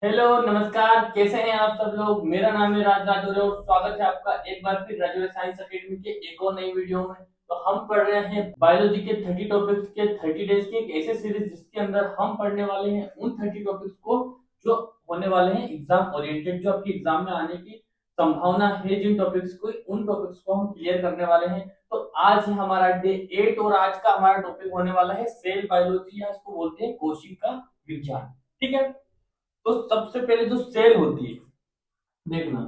Hello नमस्कार, कैसे हैं आप सब लोग। मेरा नाम है राज राजौरे और स्वागत है आपका एक बार फिर राजौरे साइंस एकेडमी के एक और नई वीडियो में। तो हम पढ़ रहे हैं बायोलॉजी के 30 टॉपिक्स के 30 डेज की एक ऐसे सीरीज जिसके अंदर हम पढ़ने वाले हैं उन 30 टॉपिक्स को जो होने वाले हैं एग्जाम ओरिएंटेड, जो आपकी एग्जाम में आने की संभावना है। जिन टॉपिक्स को उन टॉपिक्स को हम क्लियर करने वाले हैं। तो आज है हमारा डे 8 और आज का हमारा टॉपिक होने वाला है सेल बायोलॉजी, या इसको बोलते हैं कोशिका विज्ञान। ठीक है। तो सबसे पहले जो सेल होती है, देखना,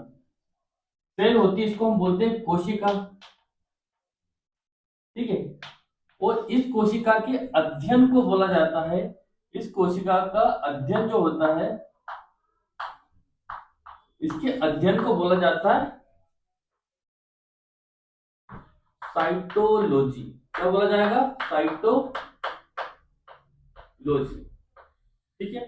सेल होती है इसको हम बोलते हैं कोशिका। ठीक है। और इस कोशिका के अध्ययन को बोला जाता है, इस कोशिका का अध्ययन जो होता है, इसके अध्ययन को बोला जाता है साइटोलॉजी। क्या बोला जाएगा? साइटोलॉजी। ठीक है।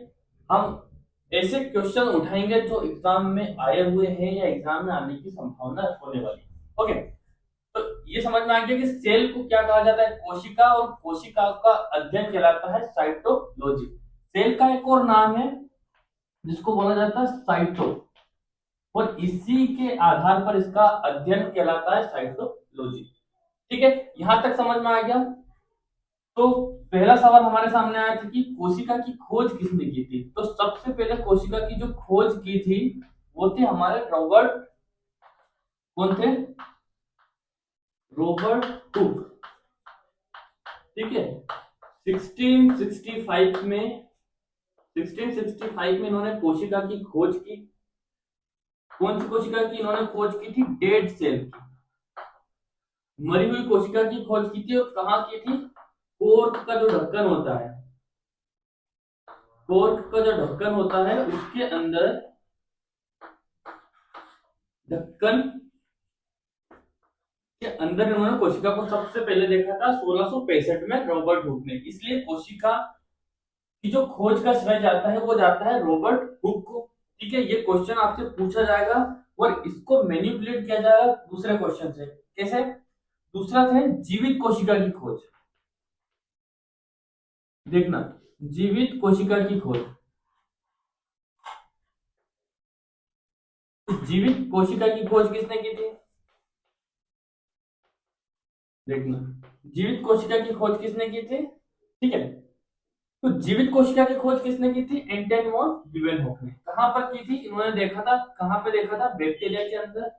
हम ऐसे क्वेश्चन उठाएंगे जो एग्जाम में आए हुए हैं या एग्जाम में आने की संभावना होने वाली है। ओके। तो ये समझ में आ गया कि सेल को क्या कहा जाता है? कोशिका। और कोशिका का अध्ययन कहलाता है साइटोलॉजी। सेल का एक और नाम है जिसको बोला जाता है साइटो, और इसी के आधार पर इसका अध्ययन कहलाता है साइटोलॉजी। ठीक है, यहां तक समझ में आ गया। तो पहला सवाल हमारे सामने आया था कि कोशिका की खोज किसने की थी। तो सबसे पहले कोशिका की जो खोज की थी वो थे हमारे रॉबर्ट, कौन थे? Robert Hooke. ठीक है। 1665 में 1665 में इन्होंने कोशिका की खोज की। कौन सी कोशिका की इन्होंने खोज की थी? डेड सेल की, मरी हुई कोशिका की खोज की थी। और कहाँ की थी? कोर्क का जो ढक्कन होता है, कोर्क का जो ढक्कन होता है उसके अंदर, ढक्कन के अंदर इन्होंने कोशिका को सबसे पहले देखा था 1665 में रॉबर्ट हुक ने। इसलिए कोशिका की जो खोज का श्रेय जाता है वो जाता है रॉबर्ट हुक को। ठीक है, ये क्वेश्चन आपसे पूछा जाएगा और इसको मैनिपुलेट किया जाएगा दूसरे क्वेश्चन से। कैसे? दूसरा है जीवित कोशिका की खोज। देखना, जीवित कोशिका की खोज। जीवित कोशिका की खोज किसने की थी? देखना, जीवित कोशिका की खोज किसने की थी? ठीक है। तो जीवित कोशिका की खोज किसने की थी? एंटन वॉन लीeuwenhoek ने। कहां पर की थी? इन्होंने देखा था, कहां पे देखा था? बैक्टीरिया के अंदर,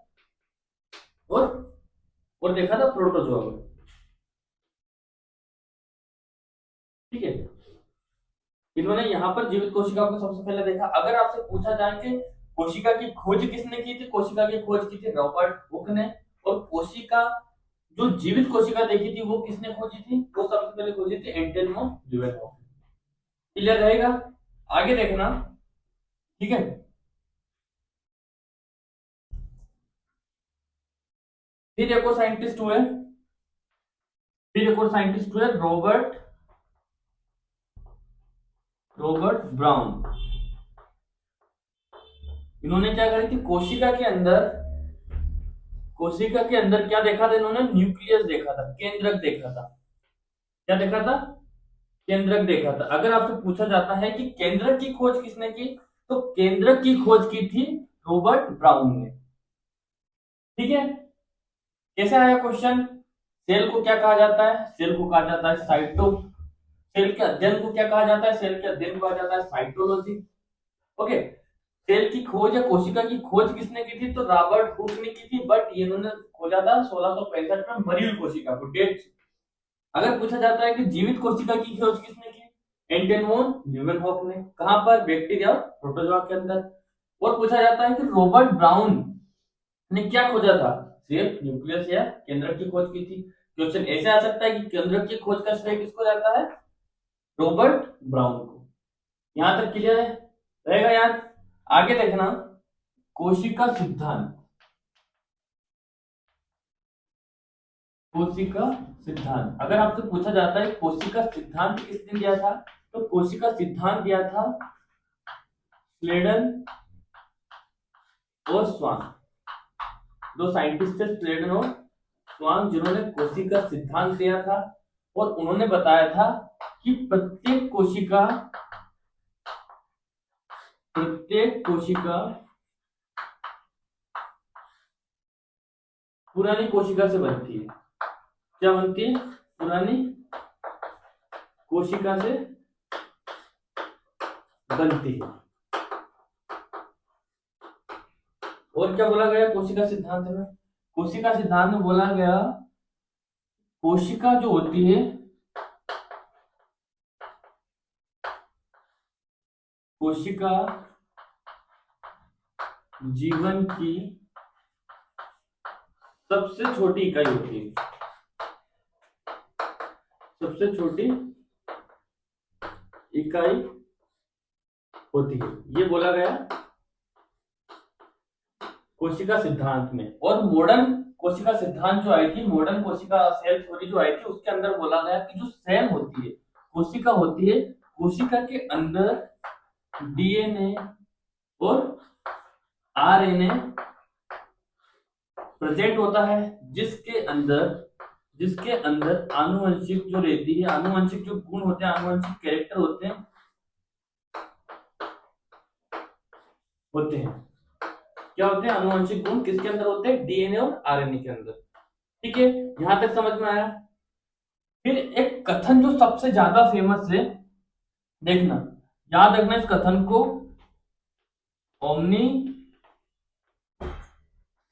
और देखा था प्रोटोजोआ में। ठीक है। इन्होंने यहाँ पर जीवित कोशिका को सबसे पहले देखा। अगर आपसे पूछा जाए कि कोशिका की खोज किसने की थी, कोशिका की खोज की थी रॉबर्ट हुक ने। और कोशिका, जो जीवित कोशिका देखी थी वो किसने खोजी थी? वो सबसे पहले खोजी थी एंटन वॉन लीeuwenhoek। क्लियर रहेगा? आगे देखना। ठीक है। फिर एक और साइंटिस्ट हुए, रॉबर्ट रॉबर्ट ब्राउन। इन्होंने क्या करी थी? कोशिका के अंदर क्या देखा था इन्होंने? न्यूक्लियस देखा था, केंद्रक देखा था। क्या देखा था? केंद्रक देखा था। अगर आपसे पूछा जाता है कि केंद्रक की खोज किसने की, तो केंद्रक की खोज की थी रॉबर्ट ब्राउन ने। ठीक है। कैसे आया क्वेश्चन? सेल को क्या कहा जाता है? सेल को कहा जाता है साइटो। सेल के अध्ययन को क्या कहा जाता है? सेल के अध्ययन को कहा जाता है साइटोलॉजी। ओके। सेल की खोज या कोशिका की खोज किसने की थी? तो रॉबर्ट हुक ने की थी, बट इन्होंने खोजा था 1665 में मरी हुई कोशिका को, डेड। अगर पूछा जाता है कि जीवित कोशिका की खोज किसने की? एंटन वॉन लीeuwenhoek ने। कहां पर? बैक्टीरिया और प्रोटोजोआ के अंदर। और पूछा जाता है कि रॉबर्ट ब्राउन ने क्या खोजा था? सिर्फ न्यूक्लियस या केंद्रक की खोज की थी। क्वेश्चन ऐसे आ सकता है कि केंद्रक की खोज का श्रेय किसको जाता है? रॉबर्ट ब्राउन को। यहां तक क्लियर है? रहेगा याद? आगे देखना, कोशिका सिद्धांत। कोशिका सिद्धांत, अगर आपसे पूछा जाता है कोशिका सिद्धांत किसने दिया था, तो कोशिका सिद्धांत दिया था स्लेडन और स्वान। दो साइंटिस्ट थे, स्लेडन और स्वान, जिन्होंने कोशिका सिद्धांत दिया था। और उन्होंने बताया था कि प्रत्येक कोशिका प्रत्येक कोशिका पुरानी कोशिका से बनती है। क्या बनती है? पुरानी कोशिका से बनती है। और क्या बोला गया कोशिका सिद्धांत में? कोशिका सिद्धांत में बोला गया कोशिका जो होती है, कोशिका जीवन की सबसे छोटी इकाई होती है। सबसे छोटी इकाई होती है, ये बोला गया कोशिका सिद्धांत में। और मॉडर्न कोशिका सिद्धांत जो आई थी, मॉडर्न कोशिका सेल थ्योरी जो आई थी, उसके अंदर बोला गया कि जो सेल होती है, कोशिका होती है, कोशिका के अंदर डीएनए और आरएनए प्रेजेंट होता है, जिसके अंदर आनुवंशिक जो रहती है, आनुवंशिक जो गुण होते हैं, आनुवंशिक कैरेक्टर होते हैं क्या होते हैं? आनुवंशिक गुण किसके अंदर होते हैं? डीएनए और आरएनए के अंदर। ठीक है, यहां तक समझ में आया। फिर एक कथन जो सबसे ज्यादा फेमस है, देखना, याद रखना इस कथन को, ओमनी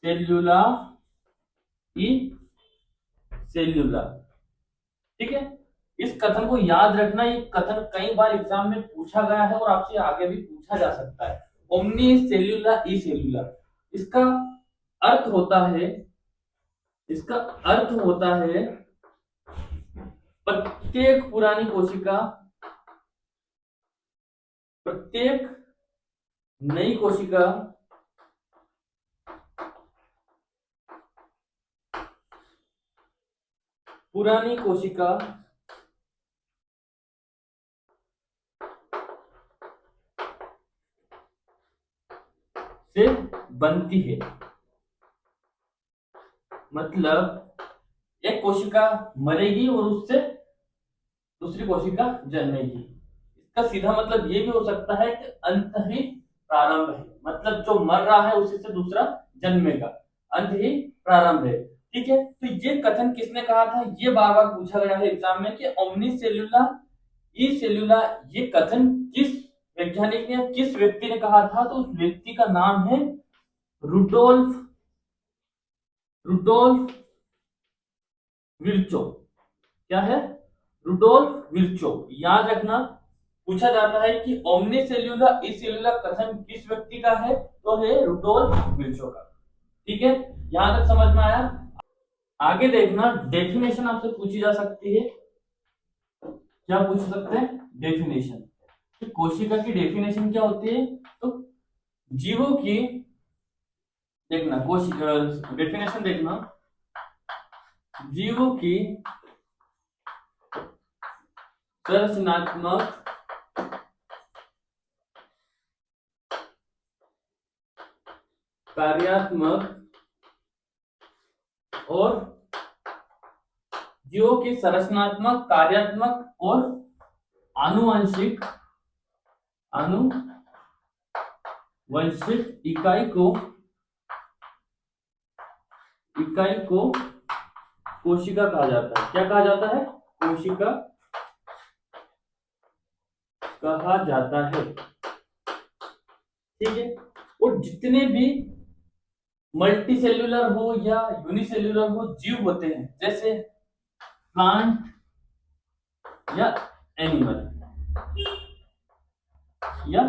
सेल्यूला ई सेल्यूला। ठीक है, इस कथन को याद रखना। ये कथन कई बार एग्जाम में पूछा गया है और आपसे आगे भी पूछा जा सकता है। ओमनी सेल्यूला ई सेल्यूला, इसका अर्थ होता है, इसका अर्थ होता है प्रत्येक पुरानी कोशिका प्रत्येक नई कोशिका पुरानी कोशिका से बनती है। मतलब एक कोशिका मरेगी और उससे दूसरी कोशिका जन्मेगी। इसका सीधा मतलब ये भी हो सकता है कि अंत ही प्रारंभ है, मतलब जो मर रहा है उसी से दूसरा जन्मेगा, अंत ही प्रारंभ है। ठीक है, तो ये कथन किसने कहा था? ये बार बार पूछा गया है एग्जाम में कि ओमनी सेल्यूला ई सेल्यूला, ये कथन किस वैज्ञानिक ने, किस व्यक्ति ने कहा था? तो उस व्यक्ति का नाम है रुडोल्फ रुडोल्फ विर्चो। क्या है? Rudolf Virchow. याद रखना, पूछा जाता है कि ओमनी सेल्यूला ई सेल्यूला कथन किस व्यक्ति का है? तो है रुडोल्फ विर्चो का। ठीक है, यहां तक समझ में आया। आगे देखना, डेफिनेशन आपसे पूछी जा सकती है। क्या पूछ सकते हैं? डेफिनेशन। तो कोशिका की डेफिनेशन क्या होती है? तो जीवों की, देखना, कोशिका डेफिनेशन देखना, जीवों की संरचनात्मक कार्यात्मक और जीवों की संरचनात्मक कार्यात्मक और आनुवंशिक इकाई को कोशिका कहा जाता है। क्या कहा जाता है? कोशिका कहा जाता है। ठीक है, और जितने भी मल्टी सेल्यूलर हो या यूनिसेल्यूलर हो जीव होते हैं, जैसे प्लांट या एनिमल या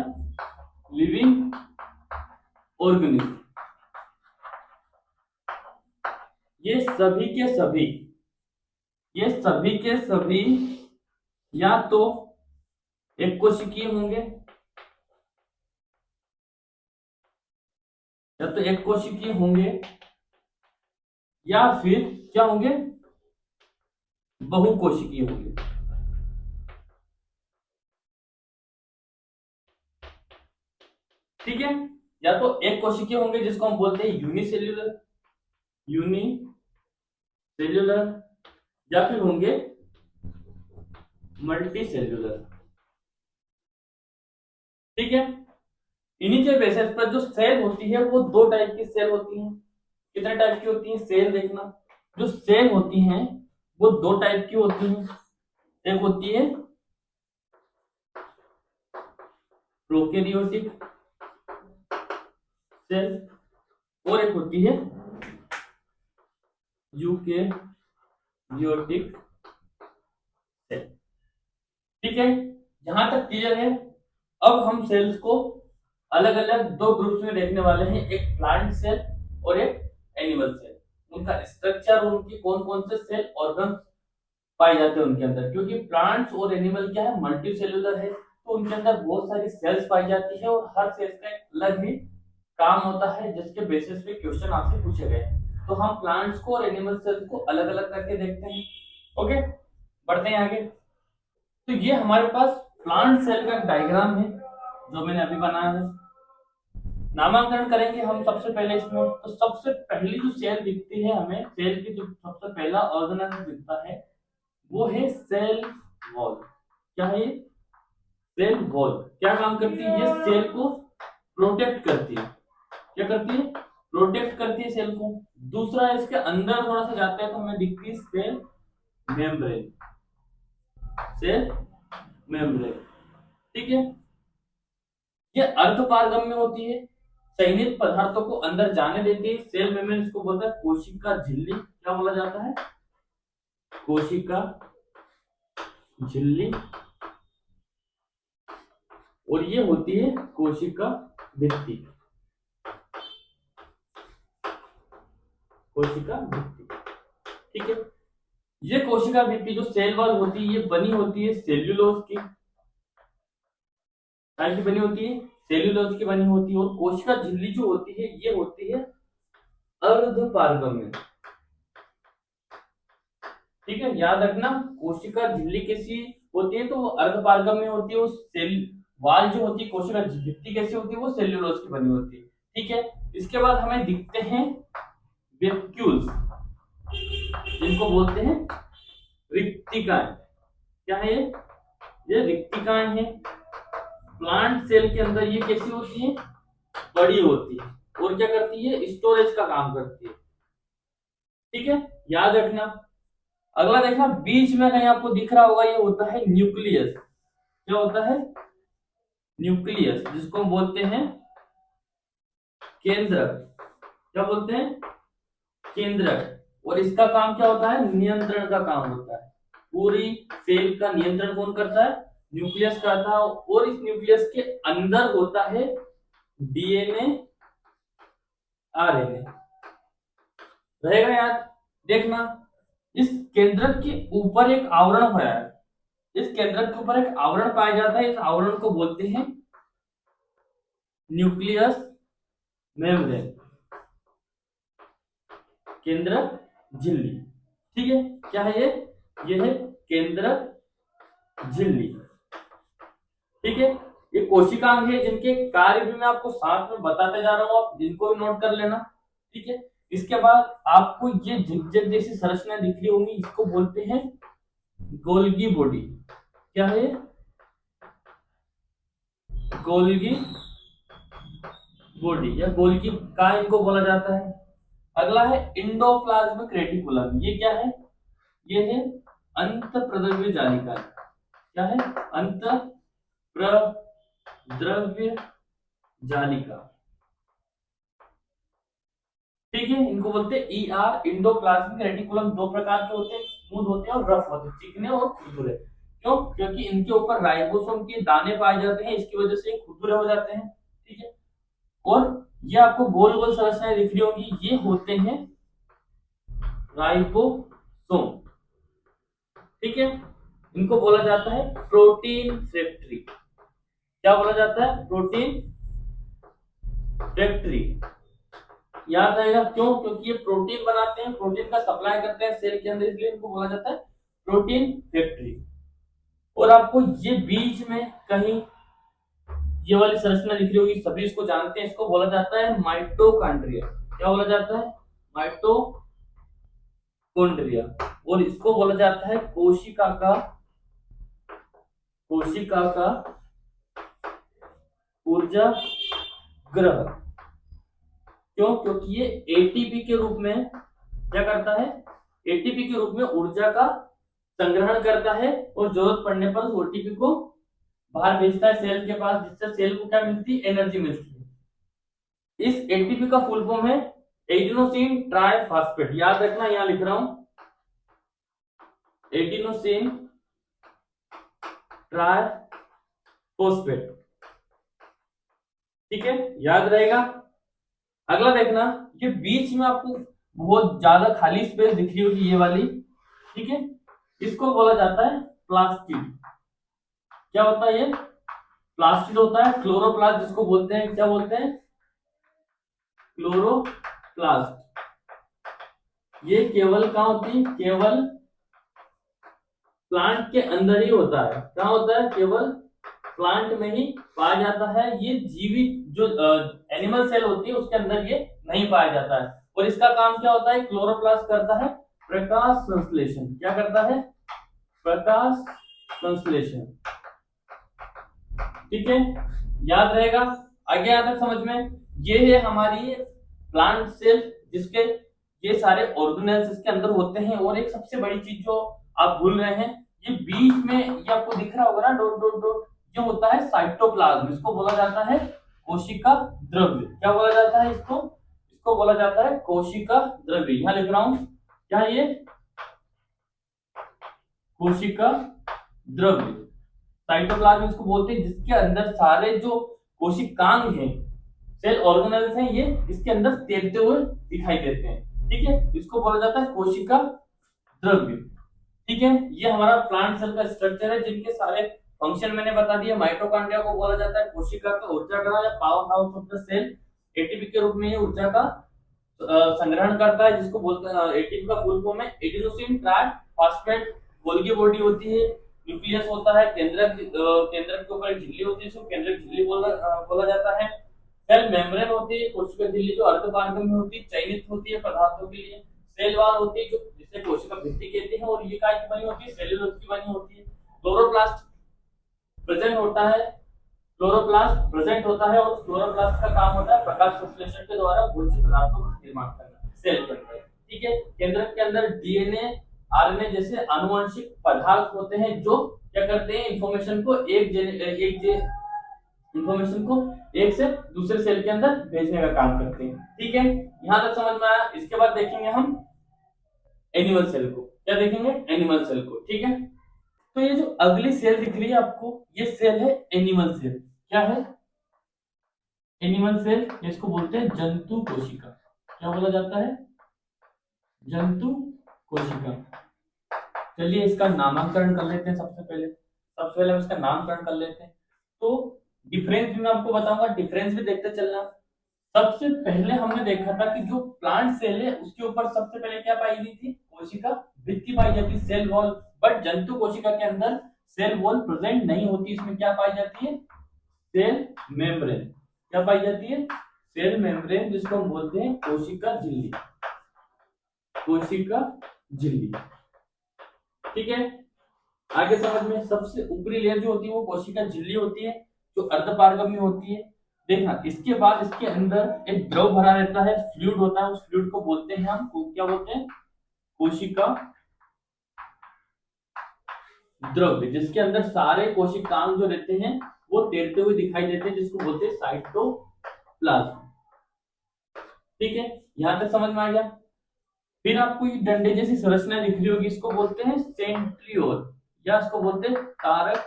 लिविंग ऑर्गेनिज्म, ये सभी के सभी या तो एक कोशिकीय होंगे, या फिर क्या होंगे? बहुकोशिकीय होंगे। ठीक है, या तो एक कोशिकीय होंगे जिसको हम बोलते हैं यूनिसेल्यूलर, या फिर होंगे मल्टी सेल्यूलर। ठीक है, इन्हीं के बेसिस पर जो सेल होती है वो दो टाइप की सेल होती हैं। कितने टाइप की होती है सेल, देखना। जो सेल होती हैं वो दो टाइप की होती हैं। एक होती है प्रोकैरियोटिक सेल और एक होती है यूकेरियोटिक सेल। ठीक है, यहां तक क्लियर है। अब हम सेल्स को अलग अलग दो ग्रुप्स में देखने वाले हैं, एक प्लांट सेल और एक एनिमल सेल। उनका स्ट्रक्चर, उनकी कौन कौन से सेल ऑर्गन पाए जाते हैं उनके अंदर, क्योंकि प्लांट्स और एनिमल क्या है, मल्टी सेल्यूलर है, तो उनके अंदर बहुत सारी सेल्स पाई जाती है और हर सेल्स का एक अलग ही काम होता है जिसके बेसिस पे क्वेश्चन आपसे पूछे गए हैं। तो हम प्लांट्स को और एनिमल सेल्स को अलग अलग करके देखते हैं। ओके, बढ़ते हैं आगे। तो ये हमारे पास प्लांट सेल का डायग्राम है जो मैंने अभी बनाया है। नामांकन करेंगे हम सबसे पहले इसमें। तो सबसे पहली जो सेल दिखती है हमें, सेल की जो सबसे पहला ऑर्गेनाइज दिखता है वो है सेल वॉल। क्या है ये? सेल वॉल क्या काम करती है? ये सेल को प्रोटेक्ट करती है। क्या करती है? प्रोटेक्ट करती है सेल को। दूसरा, इसके अंदर थोड़ा सा जाता है तो हमें दिखती है सेल मेम्ब्रेन। सेल मेम्ब्रेन, ठीक है। ये अर्धपारगम्य होती है, चयनित पदार्थों को अंदर जाने देती है। सेल मेम्ब्रेन इसको बोलता है कोशिका झिल्ली। क्या बोला जाता है? कोशिका झिल्ली। और ये होती है कोशिका भित्ति। कोशिका भित्ति, ठीक है। ये कोशिका भित्ति जो सेल वॉल होती है ये बनी होती है सेल्यूलोज की। काय की बनी होती है? सेल्यूलोज की बनी होती है। और कोशिका झिल्ली जो होती है ये होती है अर्धपारगम्य। ठीक है, याद रखना। कोशिका झिल्ली कैसी होती है? तो वो अर्धपारगम्य होती है। वो सेल वाल जो होती है, कोशिका भित्ति कैसी होती है? वो सेल्यूलोज की बनी होती है। ठीक है, इसके बाद हमें दिखते हैं वेक्यूल्स, जिनको बोलते हैं रिक्तिकाएं। क्या है ये? ये रिक्तिकाएं हैं। प्लांट सेल के अंदर ये कैसी होती है? बड़ी होती है। और क्या करती है? स्टोरेज का काम करती है। ठीक है, याद रखना। अगला देखना, बीच में कहीं आपको दिख रहा होगा, ये होता है न्यूक्लियस। क्या होता है? न्यूक्लियस, जिसको हम बोलते हैं केंद्रक। क्या बोलते हैं? केंद्रक। और इसका काम क्या होता है? नियंत्रण का काम होता है। पूरी सेल का नियंत्रण कौन करता है? न्यूक्लियस करता है। और इस न्यूक्लियस के अंदर होता है डीएनए, आरएनए। रहेगा याद? देखना, इस केंद्रक के ऊपर एक आवरण है। इस केंद्रक के ऊपर एक आवरण पाया जाता है। इस आवरण को बोलते हैं न्यूक्लियस मेम्ब्रेन, केंद्रक झिल्ली। ठीक है, क्या है ये? ये है केंद्रक झिल्ली। ठीक है, ये कोशिकांग है जिनके कार्य भी मैं आपको साथ में बताते जा रहा हूं, आप इनको भी नोट कर लेना। ठीक है, इसके बाद आपको ये झिकझक जैसी संरचना दिख रही होंगी, इसको बोलते हैं गोल्गी बॉडी। क्या है? गोल्गी बॉडी या गोल्गी का इनको बोला जाता है। अगला है इंडोप्लाज्मिक रेटिकुलम। ये क्या है? ये है अंत प्रद्रव्य जालिका। क्या है? अंत प्रद्रव्य जालिका। ठीक है, इनको बोलते हैं ईआर। इंडोप्लाज्मिक रेटिकुलम दो प्रकार के होते हैं, स्मूथ होते हैं और रफ होते हैं, चिकने और खुरदुरे। क्यों? क्योंकि इनके ऊपर राइबोसोम के दाने पाए जाते हैं, इसकी वजह से खुरदुरे हो जाते हैं। ठीक है, और ये आपको गोल गोल संरचनाएं दिख रही होंगी, ये होते हैं राइबोसोम। ठीक है, इनको बोला जाता है प्रोटीन फैक्ट्री। क्या बोला जाता है? Protein factory. याद रहेगा क्यों? क्योंकि ये प्रोटीन बनाते हैं, प्रोटीन का सप्लाई करते हैं सेल के अंदर, इसलिए इनको बोला जाता है प्रोटीन फैक्ट्री। और आपको ये बीच में कहीं ये वाली संरचना दिख रही होगी, सभी इसको जानते हैं, इसको बोला जाता है माइटोकॉन्ड्रिया। क्या बोला जाता है? माइटोकॉन्ड्रिया। और इसको बोला जाता है कोशिका का ऊर्जा ग्रह। क्यों? क्योंकि ये एटीपी के रूप में क्या करता है, एटीपी के रूप में ऊर्जा का संग्रहण करता है और जरूरत पड़ने पर ओटीपी को बाहर भेजता है सेल के पास, जिससे सेल को क्या मिलती है, एनर्जी मिलती है। इस एटीपी का फुल फॉर्म है एडिनोसिन ट्राइफॉस्फेट। याद रखना, यहां लिख रहा हूं एडिनोसिन ट्राइफॉस्फेट, ठीक है, याद रहेगा। अगला देखना, ये बीच में आपको बहुत ज्यादा खाली स्पेस दिख रही होगी, ये वाली, ठीक है, इसको बोला जाता है प्लास्टिड। क्या होता है ये? प्लास्टिड होता है। क्लोरोप्लास्ट जिसको बोलते हैं, क्या बोलते हैं, क्लोरोप्लास्ट। ये केवल कहां होती है? केवल प्लांट के अंदर ही होता है। क्या होता है? केवल प्लांट में ही पाया जाता है। ये जीवित जो एनिमल सेल होती है उसके अंदर ये नहीं पाया जाता है। और इसका काम क्या होता है? क्लोरोप्लास्ट करता है प्रकाश संश्लेषण। क्या करता है? प्रकाश संश्लेषण, ठीक है, याद रहेगा। आगे यहाँ तक समझ में? ये है हमारी प्लांट सेल, जिसके ये सारे ऑर्गेनेल्स इसके अंदर होते हैं। और एक सबसे बड़ी चीज जो आप भूल रहे हैं, ये बीच में ये आपको दिख रहा होगा ना, डॉट डॉट डॉट, ये होता है साइटोप्लाज्म। इसको बोला जाता है कोशिका द्रव्य। क्या बोला जाता है इसको? इसको बोला जाता है कोशिका द्रव्य। यहां लिख रहा हूं, क्या ये कोशिका द्रव्य, साइटोप्लाज्म इसको बोलते हैं, जिसके अंदर सारे जो कोशिकांग हैं, सेल ऑर्गेनेल्स हैं, ये इसके अंदर तैरते हुए दिखाई देते हैं, ठीक है। इसको बोला जाता है कोशिका द्रव्य, ठीक है। ये हमारा प्लांट सेल का स्ट्रक्चर है, जिनके सारे फंक्शन मैंने बता दिया। माइटोकॉन्ड्रिया को बोला जाता है कोशिका का ऊर्जा ग्रह या power house of the cell. ATP के रूप में ये ऊर्जा का संग्रहण करता है, जिसको बोलते हैं, एटीपी का फुल फॉर्म है एडिनोसिन ट्राइफॉस्फेट। गोल्गी बॉडी होती है, न्यूक्लियस होता है, केंद्रक केंद्रक के ऊपर एक झिल्ली होती है, इसको केंद्रक झिल्ली बोला जाता है। सेल मेम्ब्रेन होती है, कोशिका झिल्ली जो अर्धपारगम्य होती है, चयनित होती है पदार्थों के लिए। सेल वॉल होती है, जो जिसे कोशिका भित्ति कहते हैं, और ये काय की बनी होती है? सेल्यूलोज की बनी होती है। क्लोरोप्लास्ट प्रेजेंट होता है, क्लोरोप्लास्ट प्रेजेंट होता है, और क्लोरोप्लास्ट का काम होता है प्रकाश संश्लेषण के द्वारा भोज्य पदार्थों का निर्माण करना सेल के अंदर, ठीक है। केंद्रक के अंदर डीएनए, आरएनए जैसे आनुवंशिक पदार्थ होते हैं, जो क्या करते हैं? इंफॉर्मेशन को इंफॉर्मेशन को एक से दूसरे सेल के अंदर भेजने का काम करते हैं, ठीक है। यहां तक समझ में आया। इसके बाद देखेंगे हम एनिमल सेल को। क्या देखेंगे? एनिमल सेल को, ठीक है। तो ये जो अगली सेल दिख रही है आपको, ये सेल है एनिमल सेल। क्या है? एनिमल सेल, इसको बोलते हैं जंतु कोशिका। क्या बोला जाता है? जंतु कोशिका। चलिए इसका नामकरण कर लेते हैं। सबसे पहले हम इसका नामकरण कर लेते हैं। तो डिफरेंस भी मैं आपको बताऊंगा, डिफरेंस भी देखते चलना। सबसे पहले हमने देखा था कि जो प्लांट सेल है उसके ऊपर सबसे पहले क्या पाई गई थी? कोशिका भित्ति पाई जाती, सेल वॉल। बट जंतु कोशिका के अंदर सेल वॉल प्रेजेंट नहीं होती, इसमें क्या पाई जाती है? Cell membrane. क्या पाई जाती है? सेल मेम्ब्रेन, जिसको हम बोलते हैं कोशिका झिल्ली। कोशिका झिल्ली, ठीक है। आगे समझ में, सबसे ऊपरी लेयर जो होती है वो कोशिका झिल्ली होती है, जो अर्धपारगम्य होती है। देखना, इसके बाद इसके अंदर एक द्रव भरा रहता है, फ्लूइड होता है। उस फ्लूइड को बोलते हैं हम, क्या बोलते हैं? कोशिका द्रव्य, जिसके अंदर सारे कोशिकांग जो रहते हैं वो तैरते हुए दिखाई देते हैं, जिसको बोलते हैं साइटोप्लाज्म, ठीक है। यहां तक समझ में आ गया। फिर आपको ये डंडे जैसी संरचना दिख रही होगी, इसको बोलते हैं सेंट्रियोल, या इसको बोलते हैं तारक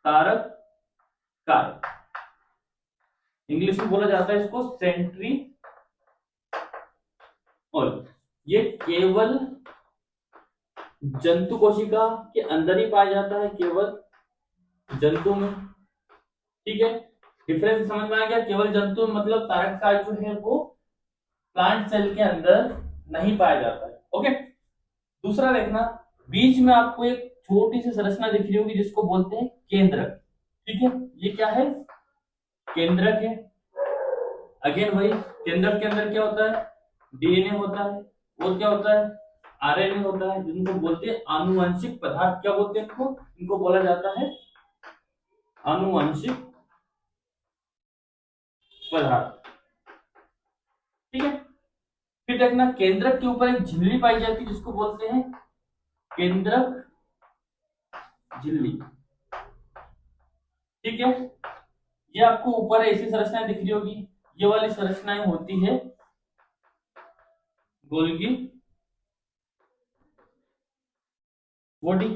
तारक काय। इंग्लिश में बोला जाता है इसको सेंट्रियोल। ये केवल जंतु कोशिका के अंदर ही पाया जाता है, केवल जंतु में, ठीक है। डिफरेंस समझ में आ गया। केवल जंतु मतलब तारक काय जो है वो प्लांट सेल के अंदर नहीं पाया जाता है, ओके। दूसरा देखना, बीच में आपको एक छोटी सी संरचना दिख रही होगी, जिसको बोलते हैं केंद्रक, ठीक है। ये क्या है? केंद्रक है। अगेन वही, केंद्रक के अंदर क्या होता है? डीएनए होता है, और क्या होता है? आरएनए होता है, जिनको बोलते हैं आनुवंशिक पदार्थ। क्या बोलते हैं इनको? इनको बोला जाता है आनुवंशिक पदार्थ। ठीक है, फिर देखना केंद्रक के ऊपर एक झिल्ली पाई जाती है जिसको बोलते हैं केंद्रक झिल्ली। ठीक है, ये आपको ऊपर ऐसी संरचनाएं दिख रही होगी, ये वाली संरचनाएं होती है गोल्गी बॉडी,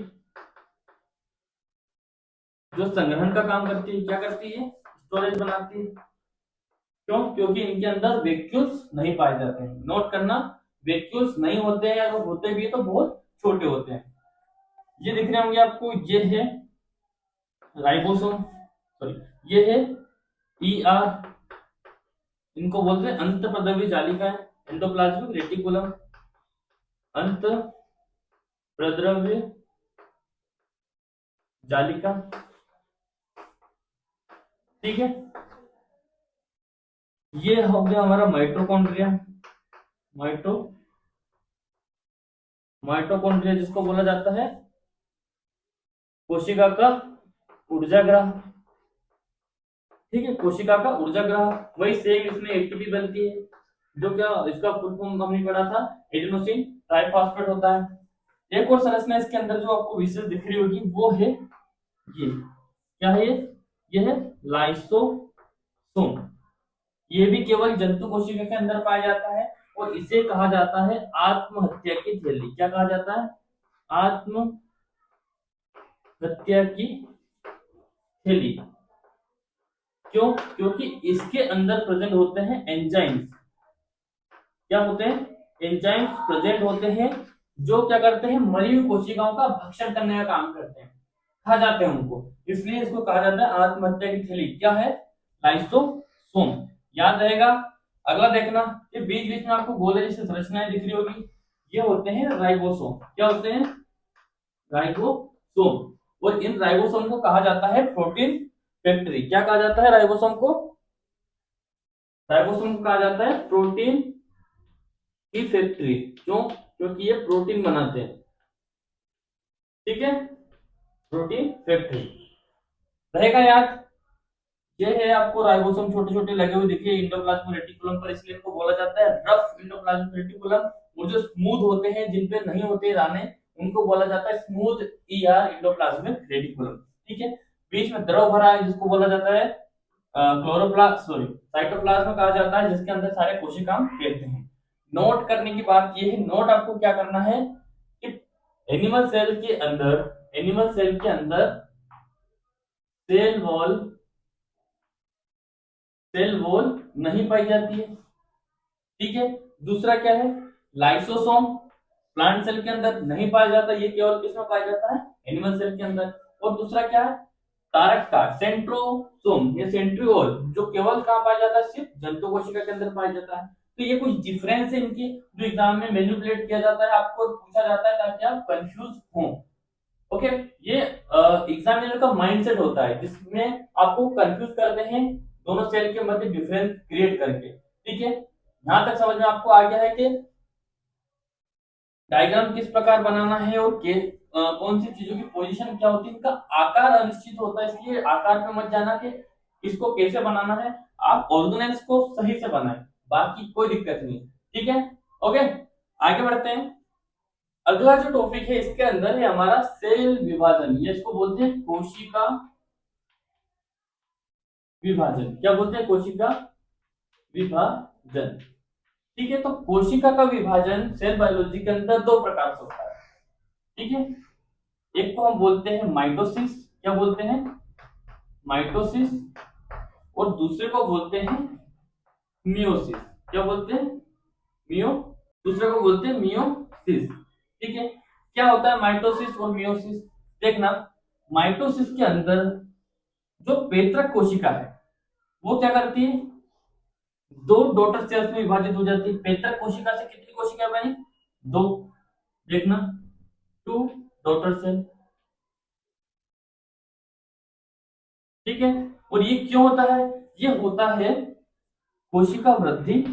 जो संग्रहण का काम करती है। क्या करती है? स्टोरेज बनाती है। क्यों? क्योंकि इनके अंदर वैक्यूल्स नहीं पाए जाते हैं। नोट करना, वैक्यूल्स नहीं होते हैं, अगर होते भी है तो बहुत छोटे होते हैं। ये दिख रहे होंगे आपको, ये है राइबोसोम, सॉरी ये है ईआर, इनको बोलते हैं अंतःप्रद्रव्य जालिकाएं, एंडोप्लाज्मिक रेटिकुलम, अंतःप्रद्रव्य जालिका। ठीक है, ये हो गया हमारा माइटोकॉन्ड्रिया। माइटोकॉन्ड्रिया जिसको बोला जाता है कोशिका का ऊर्जाग्रह। ठीक है, कोशिका का ऊर्जाग्रह। वही सेम इसमें एटीपी बनती है, जो क्या इसका फुल फॉर्म हमने पढ़ा था, एडेनोसिन ट्राइफॉस्फेट होता है। एक और संरचना इसके अंदर जो आपको विशेष दिख रही होगी वो है ये, क्या है ये है लाइसोसोम। ये भी केवल जंतु कोशिका के अंदर पाया जाता है और इसे कहा जाता है आत्महत्या की थैली। क्या कहा जाता है? आत्महत्या की थैली। क्यों? क्योंकि इसके अंदर प्रेजेंट होते हैं एंजाइम्स। क्या होते हैं? एंजाइम्स प्रेजेंट होते हैं, जो क्या करते हैं, मरी हुई कोशिकाओं का भक्षण करने का काम करते हैं, खा जाते हैं उनको, इसलिए इसको कहा जाता है आत्महत्या की थैली। क्या है? लाइसोसोम। याद रहेगा। अगला देखना, ये बीच बीच में आपको गोले जैसी संरचनाएं दिख रही होगी, ये होते हैं राइबोसोम। क्या होते हैं? राइबोसोम। और इन राइबोसोम को कहा जाता है प्रोटीन फैक्ट्री। क्या कहा जाता है राइबोसोम को? राइबोसोम को कहा जाता है प्रोटीन की फैक्ट्री। क्यों? क्योंकि ये प्रोटीन बनाते हैं। ठीक है, प्रोटीन फैक्ट्री रहेगा याद। ये है आपको राइबोसोम छोटे छोटे लगे हुए दिखे इंडोप्लाज्मिक रेटिकुलम पर, इसलिए इनको बोला जाता है रफ इंडोप्लाज्मिक रेटिकुलम। और जो स्मूथ होते हैं, जिन पे नहीं होते दाने, उनको बोला जाता है स्मूथ ईआर इंडोप्लाज्मिक रेटिकुलम। ठीक है, बीच में द्रव भरा है जिसको बोला जाता है क्लोरोप्लास्ट, सॉरी साइटोप्लाज्म कहा जाता है, जिसके अंदर सारे कोशिकाएं कहते हैं। नोट करने की बात ये है, नोट आपको क्या करना है कि एनिमल सेल के अंदर सेल वॉल नहीं पाई जाती है। ठीक है, दूसरा क्या है? लाइसोसोम प्लांट सेल के अंदर नहीं पाया जाता, ये केवल किसमें पाया जाता है? एनिमल सेल के अंदर। और दूसरा क्या है? तारक का सेंट्रोसोम, ये सेंट्रियोल, जो केवल कहां पाया जाता है? सिर्फ जंतु कोशिका के अंदर पाया जाता है। तो ये कुछ डिफरेंस है इनकी, जो एग्जाम में मैनिपुलेट किया जाता है, आपको पूछा जाता है ताकि आप कंफ्यूज हो। ओके, ये एग्जामिनर का माइंडसेट होता है जिसमें आपको कंफ्यूज करते हैं दोनों सेल के मध्य डिफरेंस क्रिएट करके। ठीक है, यहां तक समझ में आपको आ गया है कि डायग्राम किस प्रकार बनाना है और कौन सी चीजों की पोजीशन क्या होती है। इनका आकार अनिश्चित होता है, इसलिए आकार पे मत जाना कि इसको कैसे बनाना है, आप ऑर्गेनाइज को सही से बनाएं, बाकी कोई दिक्कत नहीं। ठीक है, ओके, आगे बढ़ते हैं। अगला जो टॉपिक है इसके अंदर है हमारा सेल विभाजन, ये इसको बोलते हैं कोशिका विभाजन। क्या बोलते हैं? कोशिका विभाजन। ठीक है, तो कोशिका का विभाजन सेल बायोलॉजी के अंदर दो प्रकार से होता है। ठीक है, एक को हम बोलते हैं माइटोसिस। क्या बोलते हैं? माइटोसिस। और दूसरे को बोलते हैं मियोसिस। क्या बोलते हैं? दूसरे को बोलते हैं मियोसिस। ठीक है, क्या होता है माइटोसिस और मियोसिस? देखना, माइटोसिस के अंदर जो पेत्रक कोशिका है वो क्या करती है? दो डॉटर सेल्स में विभाजित हो जाती है। पेत्रक कोशिका से कितनी कोशिका बनी? दो। देखना, टू डॉटर सेल। ठीक है, और ये क्यों होता है? ये होता है कोशिका वृद्धि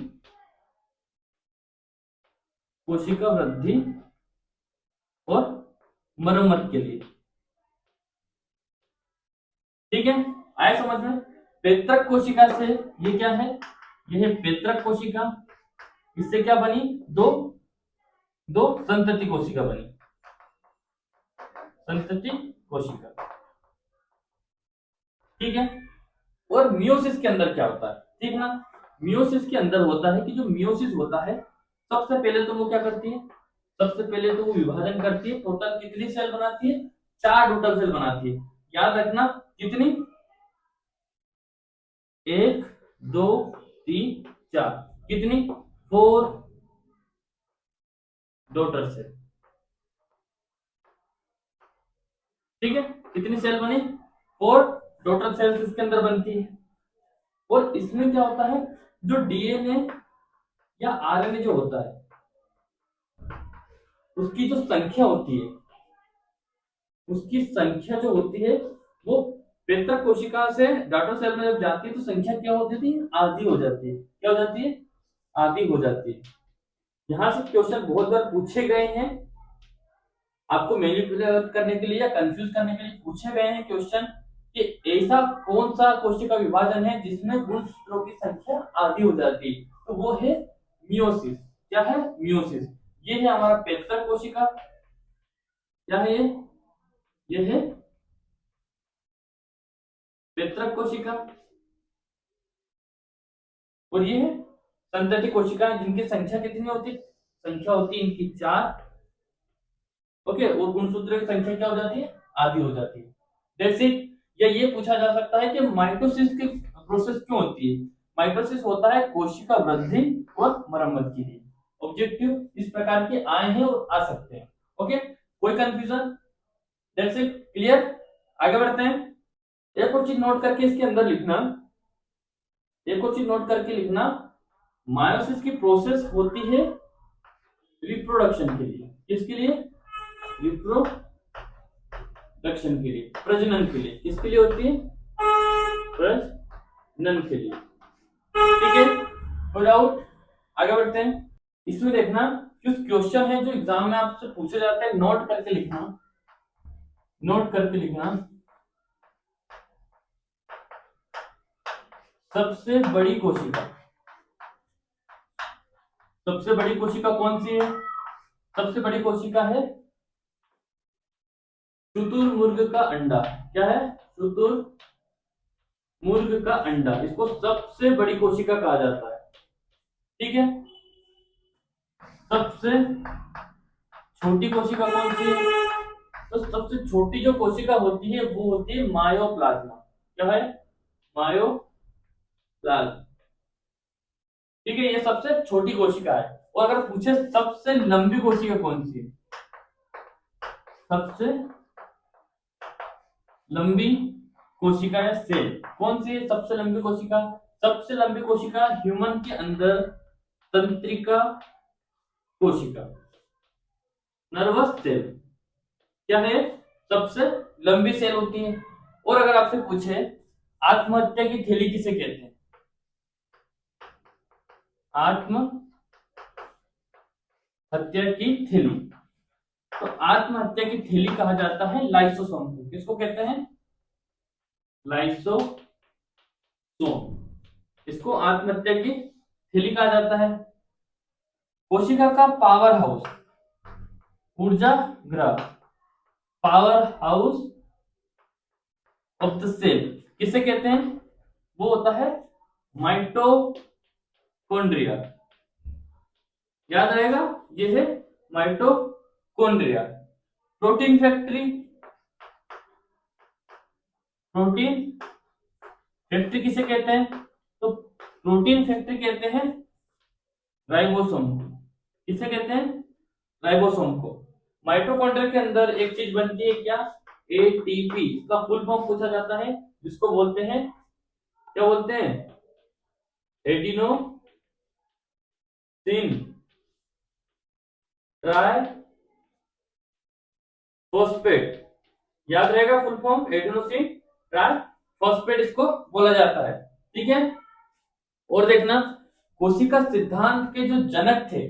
और मरम्मत के लिए। ठीक है, आए समझ में? पेत्रक कोशिका से ये क्या है, ये है पेत्रक कोशिका। इससे क्या बनी, दो दो संतति कोशिका बनी, संतति कोशिका। ठीक है। और मियोसिस के अंदर क्या होता है, ठीक ना। मियोसिस के अंदर होता है कि जो मियोसिस होता है, सबसे पहले तो वो क्या करती है, सबसे पहले तो वो विभाजन करती है। टोटल कितनी सेल बनाती है, 4 टोटल सेल बनाती है। याद रखना कितनी, 1 2 3 4, कितनी, 4 डॉटर सेल। ठीक है, कितनी सेल बनी, 4 डॉटर सेल्स इसके अंदर बनती है। और इसमें क्या होता है, जो डीएनए या आरएनए जो होता है, उसकी जो संख्या होती है, उसकी संख्या जो होती है वो पेतक कोशिका से डॉटर सेल में जब जाती है तो संख्या क्या हो जाती है, आधी हो जाती है। क्या हो जाती है, आधी हो जाती है। यहां से क्वेश्चन बहुत बार पूछे गए हैं, आपको मैनिपुलेट करने के लिए या कंफ्यूज करने के लिए पूछे गए हैं क्वेश्चन कि ऐसा कौन सा कोशिका विभाजन है जिसमें गुणसूत्रों की संख्या आधी हो जाती है, तो वो है मियोसिस। क्या है, मियोसिस। ये है हमारा पेतक कोशिका, क्या है ये है पेतक कोशिका। और ये है संतति कोशिकाएं, जिनकी संख्या कितनी होती है, संख्या होती है इनकी 4। ओके, और गुणसूत्र की संख्या क्या हो जाती है, आधी हो जाती है। That's it. या ये पूछा जा सकता है कि माइटोसिस की प्रोसेस क्यों होती है। माइटोसिस होता है कोशिका वृद्धि और मरम्मत के लिए। ऑब्जेक्टिव इस प्रकार के आए हैं और आ सकते हैं। ओके, कोई कंफ्यूजन, दैट्स इट, क्लियर। आगे बढ़ते हैं। एक और चीज नोट करके इसके अंदर लिखना, एक और चीज नोट करके लिखना, मायोसिस की प्रोसेस होती है रिप्रोडक्शन के लिए। किसके लिए, रिप्रोडक्शन के लिए, प्रजनन के लिए। किसके लिए होती है, प्रजनन के लिए। ठीक है, नो डाउट। आगे बढ़ते हैं। इसमें देखना कुछ क्वेश्चन है जो एग्जाम में आपसे पूछे जाते हैं, नोट करके लिखना, नोट करके लिखना। सबसे बड़ी कोशिका, सबसे बड़ी कोशिका कौन सी है, सबसे बड़ी कोशिका है शुतुरमुर्ग का अंडा। क्या है, शुतुरमुर्ग का अंडा, इसको सबसे बड़ी कोशिका कहा जाता है। ठीक है, सबसे छोटी कोशिका कौन सी है, तो सबसे छोटी जो कोशिका होती है वो होती है मायोप्लाज्मा। क्या है, मायोप्लाज्मा। ठीक है, ये सबसे छोटी कोशिका है। और अगर पूछे सबसे लंबी कोशिका कौन सी है, सबसे लंबी कोशिका है सेल, कौन सी है सबसे लंबी कोशिका, सबसे लंबी कोशिका ह्यूमन के अंदर तंत्रिका कोशिका, नर्वस सेल। क्या है, सबसे लंबी सेल होती है। और अगर आपसे पूछे आत्महत्या की थैली किसे कहते हैं, आत्महत्या की थैली, तो आत्महत्या की थैली कहा जाता है लाइसोसोम को। किसको कहते हैं, लाइसोसोम, इसको आत्महत्या की थैली कहा जाता है। कोशिका का पावर हाउस, ऊर्जा ग्रह, power house of the cell किसे कहते हैं, वो होता है माइटोकॉन्ड्रिया। याद रहेगा, ये है mitochondria. Protein factory, protein factory किसे कहते हैं, तो प्रोटीन फैक्ट्री कहते हैं राइबोसोम को। किसे कहते हैं, राइबोसोम को। माइटोकॉन्ड्रिया के अंदर एक चीज बनती है क्या, एटीपी। इसका फुल फॉर्म पूछा जाता है, जिसको बोलते हैं, क्या बोलते हैं, एडिनोसिन ट्राई फॉस्फेट। याद रहेगा full form, adenosine try phosphate इसको बोला जाता है। ठीक है, और देखना कोशिका सिद्धांत के जो जनक थे,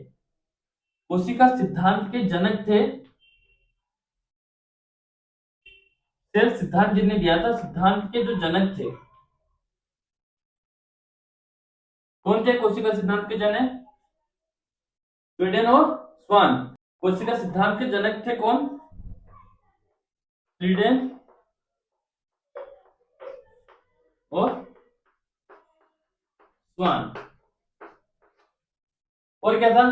कोशिका सिद्धांत के जनक थे, सेल सिद्धांत जिन्हें दिया था, सिद्धांत के जो जनक थे कौन थे कोशिका सिद्धांत के जनक? स्वीडन और स्वान। कोशिका सिद्धांत के जनक थे कौन? स्वीडन और स्वान। और क्या था?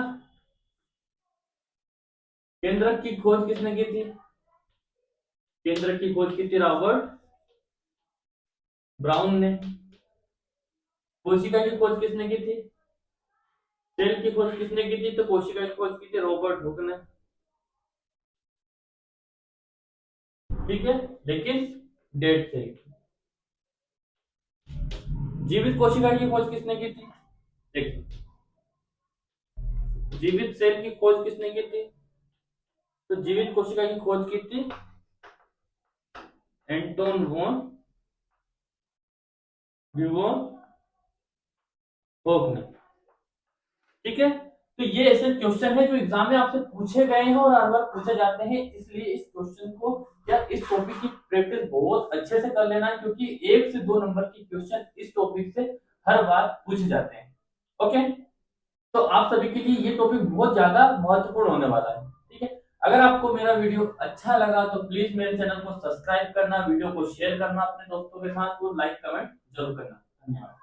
केंद्रक की खोज किसने की थी? केंद्रक की खोज की थी रॉबर्ट ब्राउन ने। कोशिका की खोज किसने की थी? सेल की खोज किसने की थी? तो कोशिका की खोज की थी रॉबर्ट हुक ने। ठीक है, लेकिन डेट से। जीवित कोशिका की खोज किसने की थी? देखिए, जीवित सेल की खोज किसने की थी? तो जीवित कोशिका की खोज की थी एंटोन वॉन विवोन होक ने। ठीक है, तो ये ऐसे क्वेश्चन है जो एग्जाम में आपसे पूछे गए हैं और हर बार पूछे जाते हैं, इसलिए इस क्वेश्चन को या इस टॉपिक की प्रैक्टिस बहुत अच्छे से कर लेना है, क्योंकि 1 से 2 नंबर की क्वेश्चन इस टॉपिक से हर बार पूछे जाते हैं। ओके, तो आप सभी के लिए ये टॉपिक बहुत ज्यादा महत्वपूर्ण होने वाला है। ठीक है, अगर आपको मेरा वीडियो अच्छा लगा तो प्लीज मेरे चैनल को सब्सक्राइब करना, वीडियो को शेयर करना अपने दोस्तों के साथ और लाइक कमेंट जरूर करना। धन्यवाद।